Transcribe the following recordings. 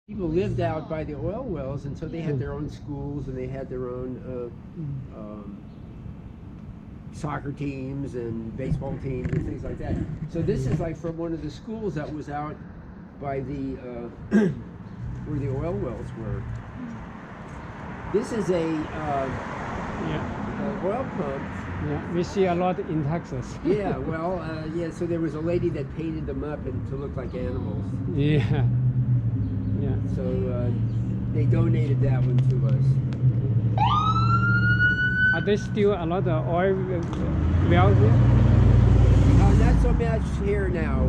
People lived out by the oil wells, and so they had their own schools and they had their own soccer teams and baseball teams and things like that. So this is like from one of the schools that was out by the where the oil wells were. This is a Yeah, oil pump. yeah. We see a lot in Texas. Yeah, well, yeah. So there was a lady that painted them up and to look like animals. Yeah, yeah. So they donated that one to us. Are there still a lot of oil wells here? Not so much here now.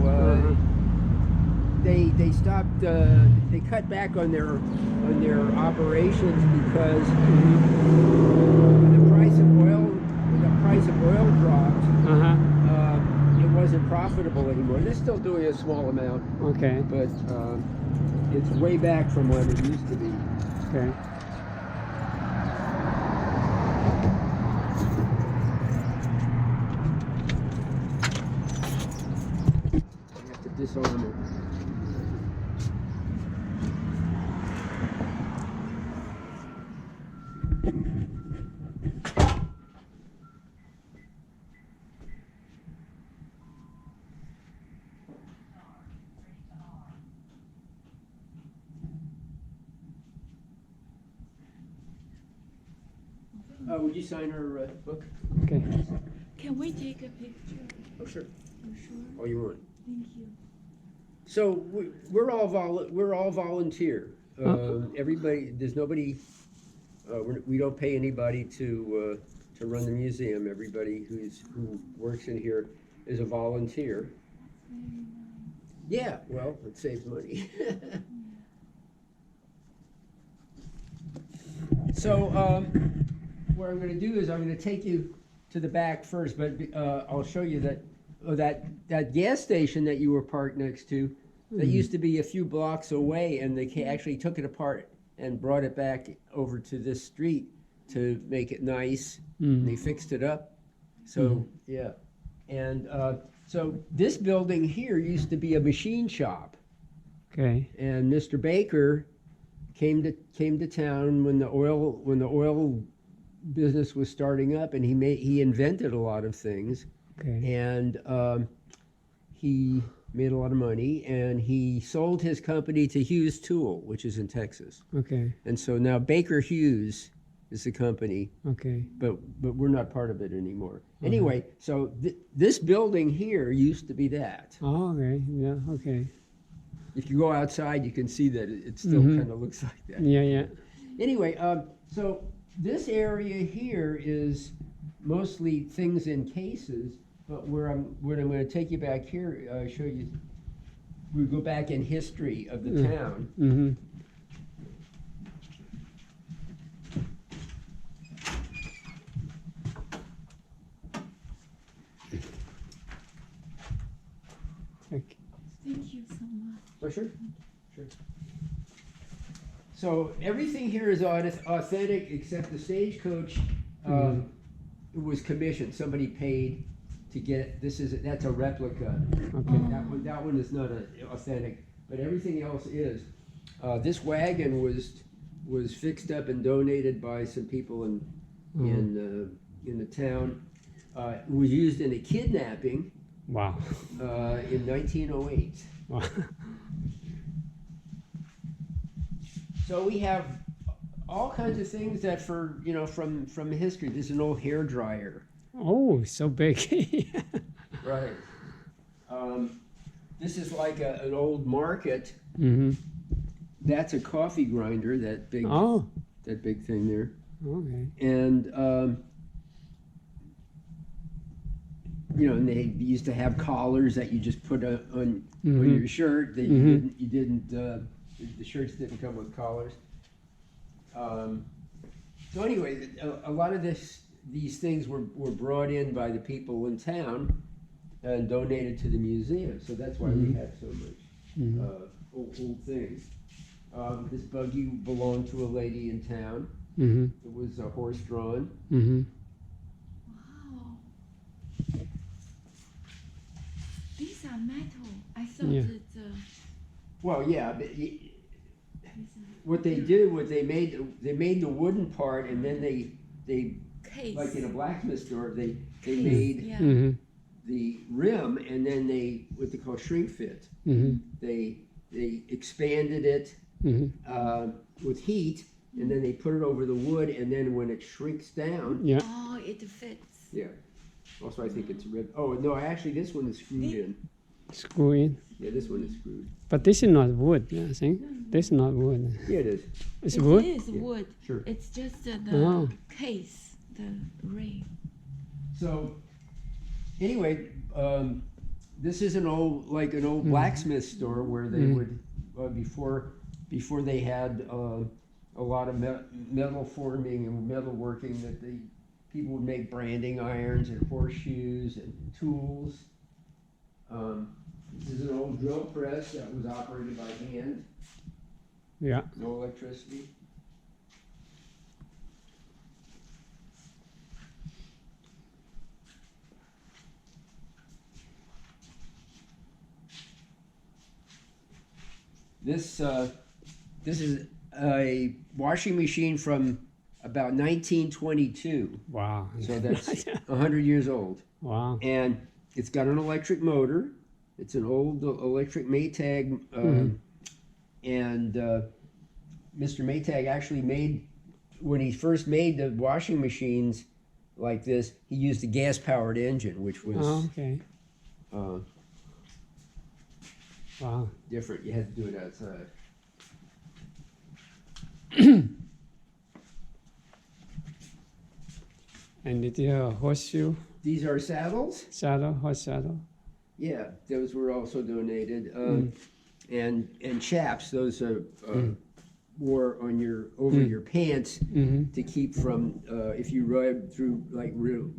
They stopped. They cut back on their operations because when the price of oil dropped, it wasn't profitable anymore. They're still doing a small amount, Okay, but it's way back from what it used to be. okay. I have to disarm it. Would you sign her book? Okay. Can we take a picture? Oh, sure. You sure? Oh, you want? Thank you. So we're all volunteer. Everybody, there's nobody. We don't pay anybody to run the museum. Everybody who works in here is a volunteer. Very Yeah, well, it saves money. So what I'm going to do is I'm going to take you to the back first, but I'll show you that gas station that you were parked next to. That used to be a few blocks away, and they actually took it apart and brought it back over to this street to make it nice. And they fixed it up. So yeah, and so this building here used to be a machine shop, Okay. and Mr. Baker came to town when the oil business was starting up, and he invented a lot of things, Okay. and he made a lot of money, and he sold his company to Hughes Tool, which is in Texas. Okay. And so now Baker Hughes is the company, Okay. but we're not part of it anymore. Anyway, so this building here used to be that. Oh, okay. Yeah. Okay. If you go outside, you can see that it still kind of looks like that. Yeah. Yeah. Anyway, so this area here is mostly things in cases, but when I'm going to take you back here, show you, we go back in history of the town. Mm-hmm. Okay. Thank you so much. Oh, sure. So everything here is authentic except the stagecoach. It was commissioned. Somebody paid to get. That's a replica. Okay. That one is not authentic, but everything else is. This wagon was fixed up and donated by some people in the town. It was used in a kidnapping Wow. in 1908. Wow. So we have all kinds of things that from history. This is an old hair dryer. Oh, so big. Right. This is like an old market. Mm-hmm. That's a coffee grinder. That big thing there. Okay. And and they used to have collars that you just put on your shirt. That you didn't. The shirts didn't come with collars. So anyway, a lot of these things were brought in by the people in town and donated to the museum. So that's why we have so much old things. This buggy belonged to a lady in town. Mm-hmm. It was horse-drawn. Mm-hmm. Wow. These are metal. I thought Yeah. Well, yeah, but what they did was they made the wooden part, and then they Case. like in a blacksmith store they made Yeah. Mm-hmm. the rim, and then they what they call shrink fit. Mm-hmm. They expanded it Mm-hmm. with heat, and then they put it over the wood, and then when it shrinks down, Yeah. Oh, it fits. yeah. Also, I think it's rib. Oh no, actually, this one is screwed in. Screw in. Yeah, this one is screwed. But this is not wood, I think. This is not wood. Yeah, it is. It's It wood? is Yeah, wood. sure. It's just the Oh. case, the ring. So, anyway, this is an old blacksmith store where they would before they had a lot of metal forming and metal working, that the people would make branding irons and horseshoes and tools. This is an old drill press that was operated by hand, Yeah. no electricity. This is a washing machine from about 1922, Wow. so that's 100 years old. Wow. And it's got an electric motor. It's an old electric Maytag, and Mr. Maytag actually made, when he first made the washing machines like this, he used a gas-powered engine, which was Oh, okay. Wow. different. You had to do it outside. And it is a horseshoe These are saddles. saddle, horse saddle. Yeah, those were also donated. And chaps, those are wore on your over your pants Mm-hmm. to keep from if you ride through like real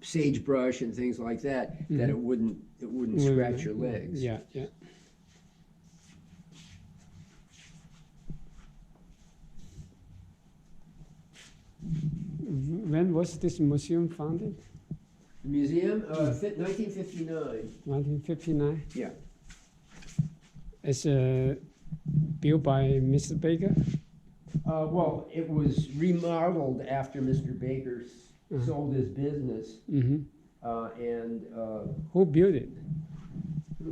sagebrush and things like that, that it wouldn't scratch your legs. Yeah, yeah. When was this museum founded? The museum, 1959. 1959. Yeah. It's built by Mr. Baker. Well, it was remodeled after Mr. Baker sold his business, Mm-hmm. and Who built it?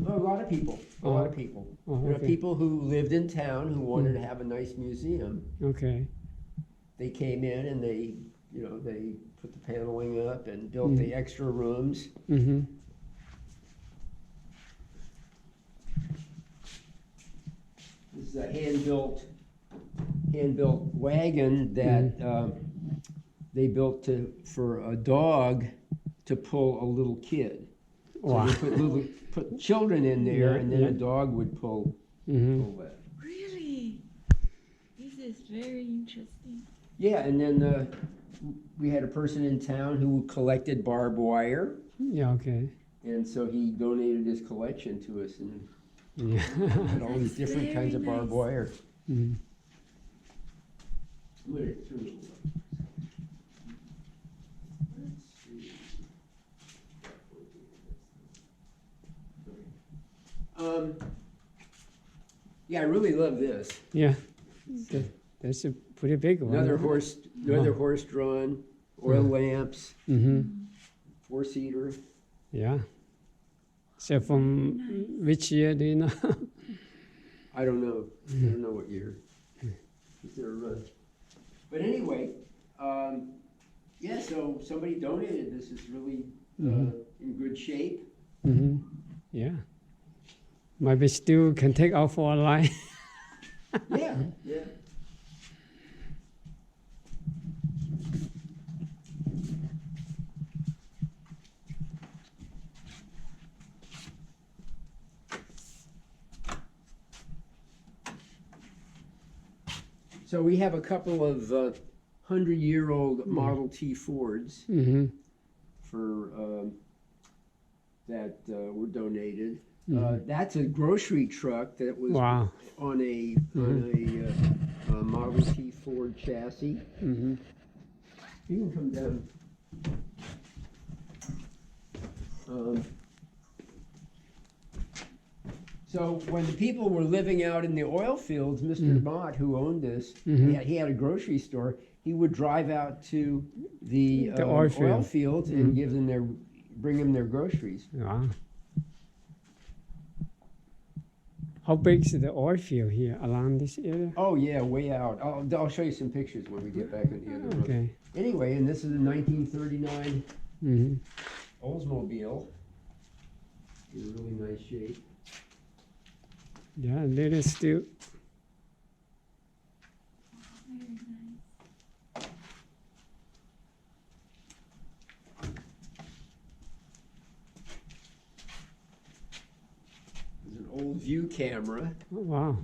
a lot of people. A lot of people. Oh, There are okay. people who lived in town who wanted to have a nice museum. Okay. They came in and they put the paneling up and built the extra rooms. Mm-hmm. This is a hand-built wagon that they built for a dog to pull a little kid. So Wow. they put children in there, Yeah, and then yeah. a dog would pull Mm-hmm. that. Really? This is very interesting. Yeah, and then we had a person in town who collected barbed wire, Yeah, okay. and so he donated his collection to us, and Yeah. had all these That's different kinds of very barbed nice. wire. Mhm. Put it through. Let's see. Yeah, I really love this. Yeah. That's a pretty big one. Another horse-drawn, oil lamps, Mm-hmm. four-seater. Yeah. So from which year do you know? I don't know. I don't know what year. But anyway, yeah. So somebody donated this. It's really in good shape. Mm-hmm. Yeah. Maybe still can take out for a line. Yeah, yeah. So we have a couple of 100-year-old Model T Fords Mm-hmm. for that were donated. Mhm. That's a grocery truck that was Wow. on a Model T Ford chassis. Mm-hmm. You can come down. So when the people were living out in the oil fields, Mr. Mott, who owned this, he had a grocery store. He would drive out to the oil oil field. fields and bring them their groceries. Wow. How big is the oil field here around this area? Oh yeah, way out. I'll show you some pictures when we get back on the other road. Okay. Anyway, and this is a 1939 Mm-hmm. Oldsmobile. In really nice shape. Yeah, little still. Very nice. There's an old view camera. Oh, wow.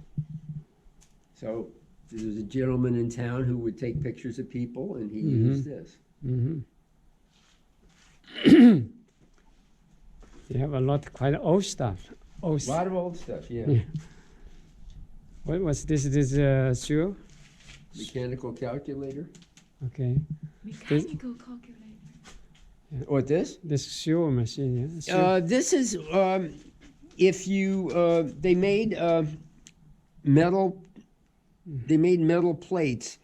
So there was a gentleman in town who would take pictures of people, and he Mhm. used this. Mm-hmm. You have a lot, quite old stuff. Old A lot of old stuff, yeah. Yeah. What was this? This shoe? Mechanical calculator. Okay. Mechanical calculator. What this? This shoe machine. Yeah. Shoe. This is if you they made metal. They made metal plates